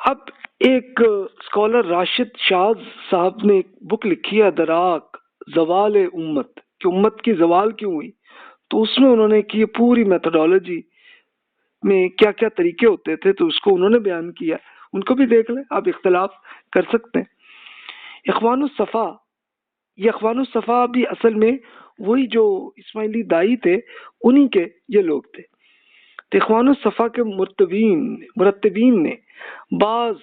اب ایک اسکالر راشد شاز صاحب نے ایک بک لکھی ہے دراک زوال امت، کہ امت کی زوال کیوں ہوئی. تو اس میں انہوں نے کی پوری میتھڈالوجی میں کیا کیا طریقے ہوتے تھے تو اس کو انہوں نے بیان کیا. ان کو بھی دیکھ لیں، آپ اختلاف کر سکتے ہیں. اخوان الصفا، یہ اخوان الصفا بھی اصل میں وہی جو اسماعیلی دائی تھے انہی کے یہ لوگ تھے. تو اخوان الصفا کے مرتبین نے بعض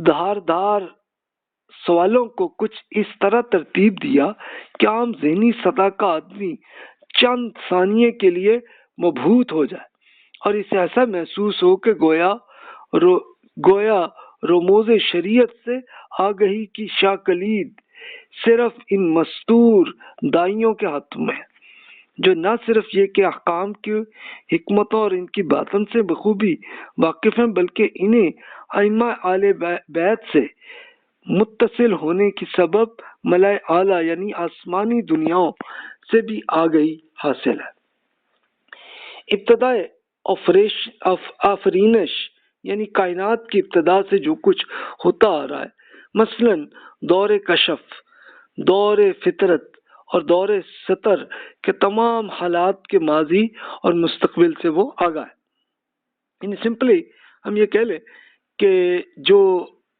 دھاردار سوالوں کو کچھ اس طرح ترتیب دیا کہ عام ذہنی سطح کا آدمی چند ثانیے کے لیے مبہوت ہو جائے اور اسے ایسا محسوس ہو کہ گویا رموز شریعت سے آگہی کی شاہ کلید صرف ان مستور دائیوں کے ہاتھوں میں ہے، جو نہ صرف یہ کہ احکام کی حکمتوں اور ان کی باطن سے بخوبی واقف ہیں بلکہ انہیں ائمہ اہل بیت سے متصل ہونے کی سبب ملائے اعلیٰ یعنی آسمانی دنیاؤں سے بھی آگہی حاصل ہے. ابتدائے آفرینش یعنی کائنات کی ابتدا سے جو کچھ ہوتا آ رہا ہے، مثلا دور کشف، دور فطرت اور دور سطر کے تمام حالات کے ماضی اور مستقبل سے وہ آگاہ ہے. یعنی سمپلی ہم یہ کہہ لیں کہ جو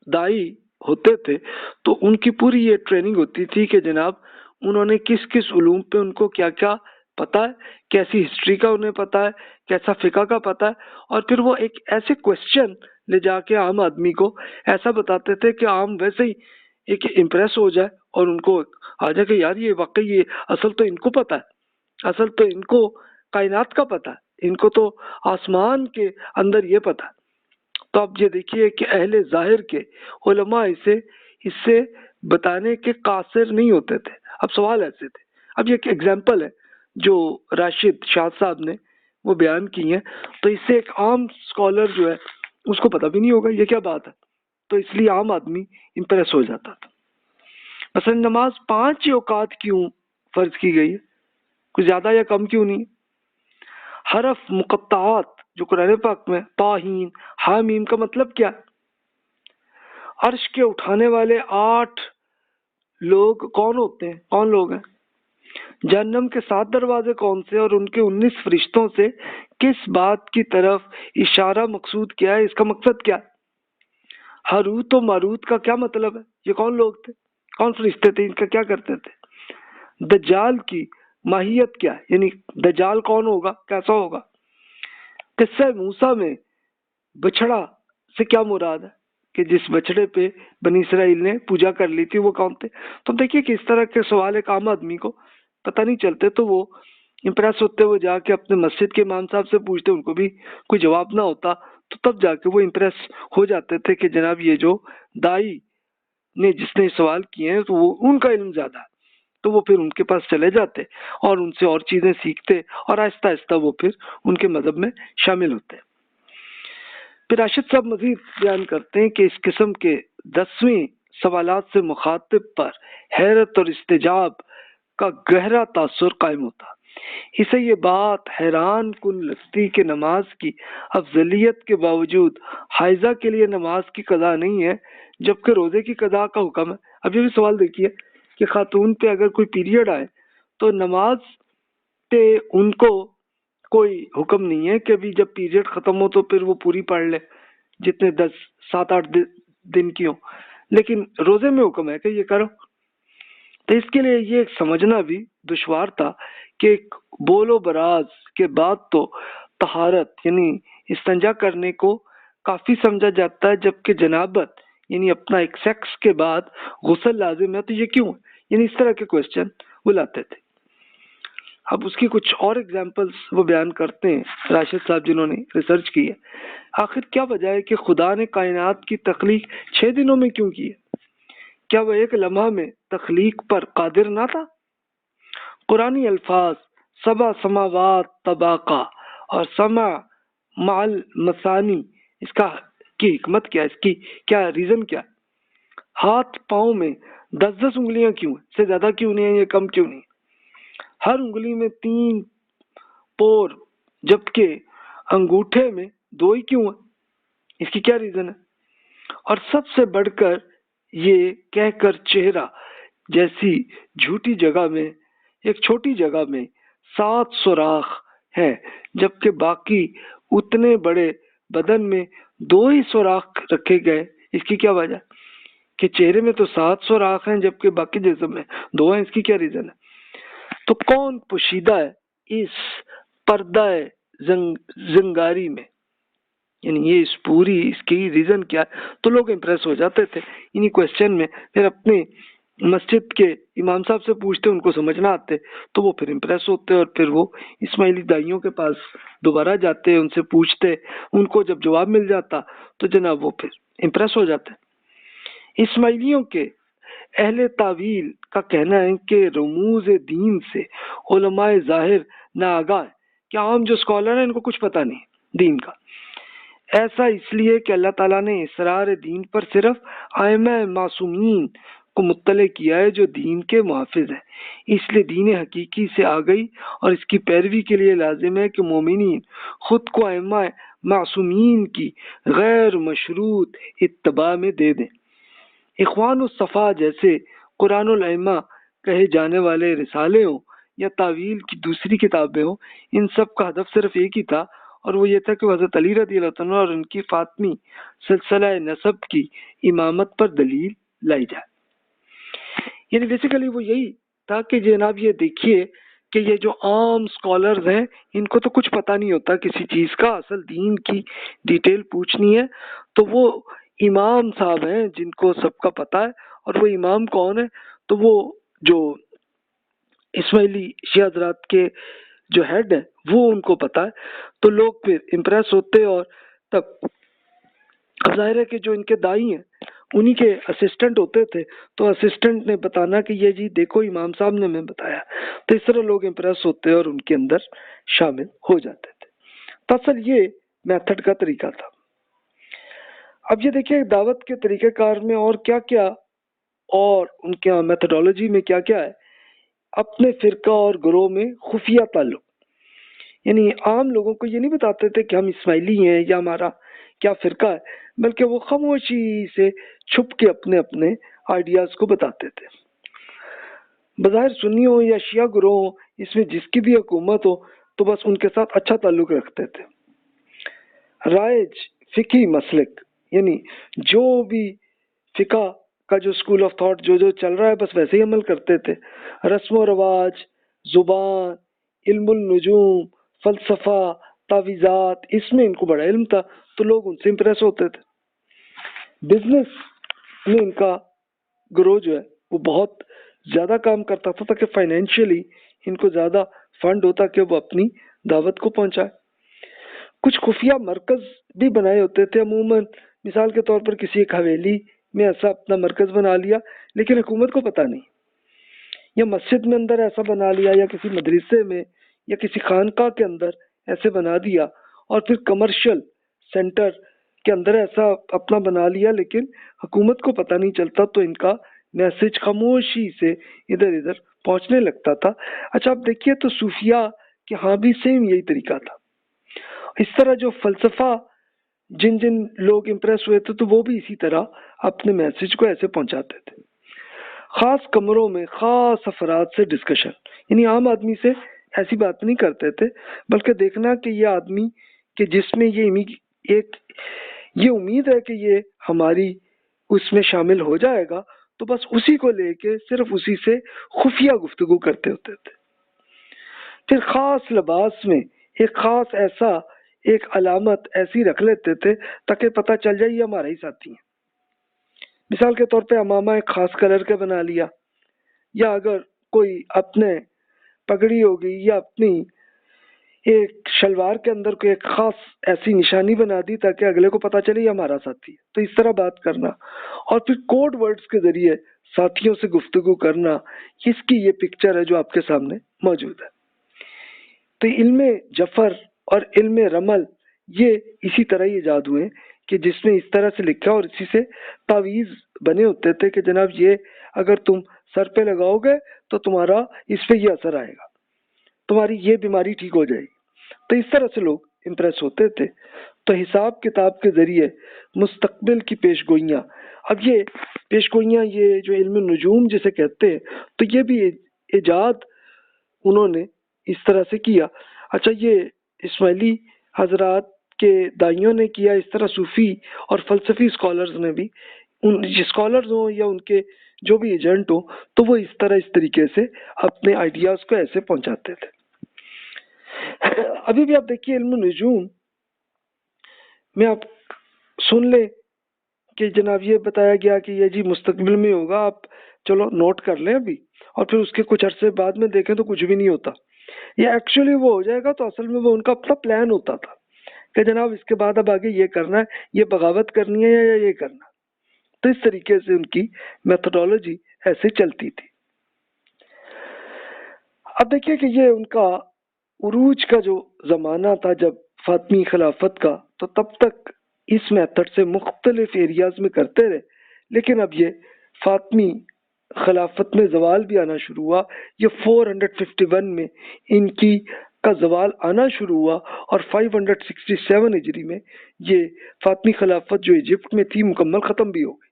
دائی ہوتے تھے تو ان کی پوری یہ ٹریننگ ہوتی تھی کہ جناب انہوں نے کس کس علوم پہ ان کو کیا کیا پتا ہے، کیسی ہسٹری کا انہیں پتا ہے، کیسا فقہ کا پتا ہے، اور پھر وہ ایک ایسے کوشچن لے جا کے عام آدمی کو ایسا بتاتے تھے کہ عام ویسے ہی ایک امپریس ہو جائے اور ان کو آ جائے کہ یار یہ واقعی یہ اصل تو ان کو پتا ہے، اصل تو ان کو کائنات کا پتا ہے، ان کو تو آسمان کے اندر یہ پتا ہے. تو اب یہ دیکھیے کہ اہل ظاہر کے علماء اس سے بتانے کے قاصر نہیں ہوتے تھے. اب سوال ایسے تھے. اب یہ ایک ایگزامپل ہے جو راشد شاہ صاحب نے وہ بیان کی ہیں، تو اس سے ایک عام اسکالر جو ہے اس کو پتہ بھی نہیں ہوگا یہ کیا بات ہے، تو اس لیے عام آدمی امپریس ہو جاتا تھا. مثلا نماز 5 اوقات کیوں فرض کی گئی ہے، کچھ زیادہ یا کم کیوں نہیں؟ حرف مقطعات جو قرآن پاک میں طاہین حامیم کا مطلب کیا ہے؟ عرش کے اٹھانے والے 8 لوگ کون ہوتے ہیں، کون لوگ ہیں؟ جہنم کے 7 دروازے کون سے اور ان کے 19 فرشتوں سے کس بات کی طرف اشارہ مقصود کیا ہے، اس کا مقصد کیا ہے؟ ہاروت و ماروت کا کیا مطلب ہے، یہ کون لوگ تھے، کون فرشتے تھے، ان کا کیا کرتے تھے؟ دجال کی ماہیت کیا ہے، یعنی دجال کون ہوگا، کیسا ہوگا؟ قصہ موسیٰ میں بچڑا سے کیا مراد ہے کہ جس بچڑے پہ بنی اسرائیل نے پوجا کر لی تھی وہ کون تھے؟ تو دیکھیے کہ اس طرح کے سوال ایک عام آدمی کو پتہ نہیں چلتے تو وہ امپریس ہوتے ہوئے جا کے اپنے مسجد کے امام صاحب سے پوچھتے، ان کو بھی کوئی جواب نہ ہوتا تو تب جا کے وہ امپریس ہو جاتے تھے کہ جناب یہ جو دائی نے جس نے سوال کیے ہیں تو وہ ان کا علم زیادہ ہے، تو وہ پھر ان کے پاس چلے جاتے اور ان سے اور چیزیں سیکھتے اور آہستہ آہستہ وہ پھر ان کے مذہب میں شامل ہوتے. پھر راشد صاحب مزید بیان کرتے ہیں کہ اس قسم کے 10ویں سوالات سے مخاطب پر حیرت اور استجاب کا گہرا تاثر قائم ہوتا. اسے یہ بات حیران کن لگتی کہ نماز کی افضلیت کے باوجود حائضہ کے لیے نماز کی قضا نہیں ہے جبکہ روزے کی قضا کا حکم ہے. اب یہ بھی سوال دیکھیے کہ خاتون پہ اگر کوئی پیریڈ آئے تو نماز پہ ان کو کوئی حکم نہیں ہے کہ ابھی جب پیریڈ ختم ہو تو پھر وہ پوری پڑھ لے جتنے 7-8 دن کی ہو، لیکن روزے میں حکم ہے کہ یہ کرو. تو اس کے لیے یہ سمجھنا بھی دشوار تھا کہ بول و براز کے بعد تو طہارت یعنی استنجا کرنے کو کافی سمجھا جاتا ہے جبکہ جنابت یعنی اپنا ایک سیکس کے بعد غسل لازم ہے، تو یہ کیوں ہے؟ یعنی اس طرح کے کوشچن وہ لاتے تھے. اب اس کی کچھ اور ایگزامپلس وہ بیان کرتے ہیں راشد صاحب جنہوں نے ریسرچ کی ہے. آخر کیا وجہ ہے کہ خدا نے کائنات کی تخلیق 6 دنوں میں کیوں کی ہے؟ کیا وہ ایک لمحہ میں تخلیق پر قادر نہ تھا؟ قرآنی الفاظ 7 سماوات طباقہ اور سما مع المثانی، اس کا کی حکمت کیا ہے، اس کی کیا ریزن کیا ہے؟ ہاتھ پاؤں میں 10 انگلیاں کیوں ہیں، سے زیادہ کیوں نہیں ہیں، یہ کم کیوں نہیں؟ ہر انگلی میں 3 پور جبکہ انگوٹھے میں 2 ہی کیوں ہیں؟ اس کی کیا ریزن ہے؟ اور سب سے بڑھ کر یہ کہہ کر چہرہ جیسی جھوٹی جگہ میں، ایک چھوٹی جگہ میں 7 سوراخ ہیں، جبکہ باقی اتنے بڑے بدن میں 2 ہی سوراخ رکھے گئے۔ اس کی کیا وجہ کہ چہرے میں تو 7 سوراخ ہیں جبکہ باقی جسم میں 2 ہیں؟ اس کی کیا ریزن ہے؟ تو کون پوشیدہ ہے اس پردہ زنگاری میں؟ یعنی یہ اس کی ریزن کیا ہے؟ تو لوگ امپریس ہو جاتے تھے انہی کوشچن میں، پھر اپنے مسجد کے امام صاحب سے پوچھتے، ان کو سمجھنا آتے تو وہ پھر امپریس ہوتے، اور پھر وہ اسماعیلی دائیوں کے پاس دوبارہ جاتے، ان سے پوچھتے، ان کو جب جواب مل جاتا تو جناب وہ پھر امپریس ہو جاتے۔ اسماعیلیوں کے اہل تعویل کا کہنا ہے کہ رموز دین سے علماء ظاہر ناآگاہ ہیں، کہ عام جو اسکالر ہیں ان کو کچھ پتہ نہیں دین کا۔ ایسا اس لیے کہ اللہ تعالیٰ نے اسرار دین پر صرف ائمہ معصومین کو مطلع کیا ہے جو دین کے محافظ ہیں۔ اس لیے دین حقیقی سے آ گئی، اور اس کی پیروی کے لیے لازم ہے کہ مومنین خود کو ائمہ معصومین کی غیر مشروط اتباع میں دے دیں۔ اخوان الصفا جیسے قرآن الائمہ کہے جانے والے رسالے ہوں یا تعویل کی دوسری کتابیں ہوں، ان سب کا ہدف صرف ایک ہی تھا، اور وہ یہ تھا کہ حضرت علی رضی اللہ عنہ اور ان کی فاطمی سلسلہ نسب کی امامت پر دلیل لائی جائے۔ یعنی بیسیکلی وہ یہی تھا کہ جناب یہ دیکھیے کہ یہ جو عام اسکالرز ہیں ان کو تو کچھ پتہ نہیں ہوتا کسی چیز کا، اصل دین کی ڈیٹیل پوچھنی ہے تو وہ امام صاحب ہیں جن کو سب کا پتہ ہے۔ اور وہ امام کون ہے؟ تو وہ جو اسماعیلی شیعہ حضرات کے جو ہیڈ ہیں وہ ان کو پتہ ہے۔ تو لوگ پھر امپریس ہوتے، اور تب ظاہر ہے کہ جو ان کے دائی ہیں انہی کے اسسٹنٹ ہوتے تھے، تو اسسٹنٹ نے بتانا کہ یہ جی دیکھو امام صاحب نے ہمیں بتایا، تو اس طرح لوگ امپریس ہوتے اور ان کے اندر شامل ہو جاتے تھے۔ تو اصل یہ میتھڈ کا طریقہ تھا۔ اب یہ دیکھیے دعوت کے طریقہ کار میں اور کیا کیا، اور ان کے میتھڈولوجی میں کیا کیا ہے۔ اپنے فرقہ اور گروہ میں خفیہ تعلق، یعنی عام لوگوں کو یہ نہیں بتاتے تھے کہ ہم اسماعیلی ہیں یا ہمارا کیا فرقہ ہے، بلکہ وہ خاموشی سے چھپ کے اپنے اپنے آئیڈیاز کو بتاتے تھے۔ بظاہر سنی ہو یا شیعہ گروہ ہو، اس میں جس کی بھی حکومت ہو تو بس ان کے ساتھ اچھا تعلق رکھتے تھے۔ رائج فقہی مسلک، یعنی جو بھی فقہ کا جو اسکول آف تھاٹ جو چل رہا ہے بس ویسے ہی عمل کرتے تھے۔ رسم و رواج، زبان، علم النجوم، فلسفہ، تعویذات، اس میں ان کو بڑا علم تھا تو لوگ ان سے امپریس ہوتے تھے۔ بزنس میں ان کا گروہ جو ہے وہ بہت زیادہ کام کرتا تھا تاکہ فائنینشلی ان کو زیادہ فنڈ ہوتا کہ وہ اپنی دعوت کو پہنچائے۔ کچھ خفیہ مرکز بھی بنائے ہوتے تھے، عموماً مثال کے طور پر کسی ایک حویلی میں ایسا اپنا مرکز بنا لیا لیکن حکومت کو پتہ نہیں، یا مسجد میں اندر ایسا بنا لیا، یا کسی مدرسے میں یا کسی خانقاہ کے اندر ایسے بنا دیا، اور پھر کمرشل سینٹر کے اندر ایسا اپنا بنا لیا لیکن حکومت کو پتہ نہیں چلتا، تو ان کا میسج خاموشی سے ادھر ادھر پہنچنے لگتا تھا۔ اچھا آپ دیکھیے تو صوفیہ کہ ہاں بھی سیم یہی طریقہ تھا۔ اس طرح جو فلسفہ جن لوگ امپریس ہوئے تھے تو وہ بھی اسی طرح اپنے میسج کو ایسے پہنچاتے تھے۔ خاص کمروں میں خاص افراد سے ڈسکشن، یعنی عام آدمی سے ایسی بات نہیں کرتے تھے، بلکہ دیکھنا کہ یہ آدمی کہ جس میں یہ امید ہے کہ یہ ہماری اس میں شامل ہو جائے گا، تو بس اسی کو لے کے صرف اسی سے خفیہ گفتگو کرتے ہوتے تھے۔ پھر خاص لباس میں ایک خاص ایسا ایک علامت ایسی رکھ لیتے تھے تاکہ پتہ چل جائے یہ ہمارا ہی ساتھی ہیں۔ مثال کے طور پہ امامہ ایک خاص کلر کا بنا لیا، یا اگر کوئی اپنے پگڑی ہوگی یا اپنی ایک شلوار کے اندر کوئی ایک خاص ایسی نشانی بنا دی تاکہ اگلے کو پتہ چلے یہ ہمارا ساتھی ہے، تو اس طرح بات کرنا، اور پھر کوڈ ورڈز کے ذریعے ساتھیوں سے گفتگو کرنا، اس کی یہ پکچر ہے جو آپ کے سامنے موجود ہے۔ تو علم جفر اور علم رمل یہ اسی طرح ہی ایجاد ہوئے کہ جس میں اس طرح سے لکھا اور اسی سے تعویذ بنے ہوتے تھے کہ جناب یہ اگر تم سر پہ لگاؤ گے تو تمہارا اس پہ یہ اثر آئے گا، تمہاری یہ بیماری ٹھیک ہو جائے گی۔ تو اس طرح سے لوگ امپریس ہوتے تھے۔ تو حساب کتاب کے ذریعے مستقبل کی پیش گوئیاں. اب یہ پیش گوئیاں، یہ جو علم نجوم جسے کہتے ہیں، تو یہ بھی ایجاد انہوں نے اس طرح سے کیا. اچھا، یہ اسماعیلی حضرات کے دائیوں نے کیا، اس طرح صوفی اور فلسفی اسکالرز نے بھی، اسکالرز ہوں یا ان کے جو بھی ایجنٹ ہوں، تو وہ اس طریقے سے اپنے آئیڈیاز کو ایسے پہنچاتے تھے. ابھی بھی آپ دیکھیے علم نجوم میں آپ سن لیں کہ جناب یہ بتایا گیا کہ یہ جی مستقبل میں ہوگا، آپ چلو نوٹ کر لیں ابھی، اور پھر اس کے کچھ عرصے بعد میں دیکھیں تو کچھ بھی نہیں ہوتا. یہ ایکچولی وہ ہو جائے گا تو اصل میں وہ ان کا اپنا پلان ہوتا تھا کہ جناب اس کے بعد اب آگے یہ کرنا ہے، یہ بغاوت کرنی ہے یا یہ کرنا. تو اس طریقے سے ان کی میتھڈالوجی ایسے چلتی تھی. اب دیکھیے کہ یہ ان کا عروج کا جو زمانہ تھا جب فاطمی خلافت کا، تو تب تک اس میتھڈ سے مختلف ایریاز میں کرتے رہے، لیکن اب یہ فاطمی خلافت میں زوال بھی آنا شروع ہوا. یہ 451 میں ان کی کا زوال آنا شروع ہوا، اور 567 ہجری میں یہ فاطمی خلافت جو ایجپٹ میں تھی مکمل ختم بھی ہو گئی.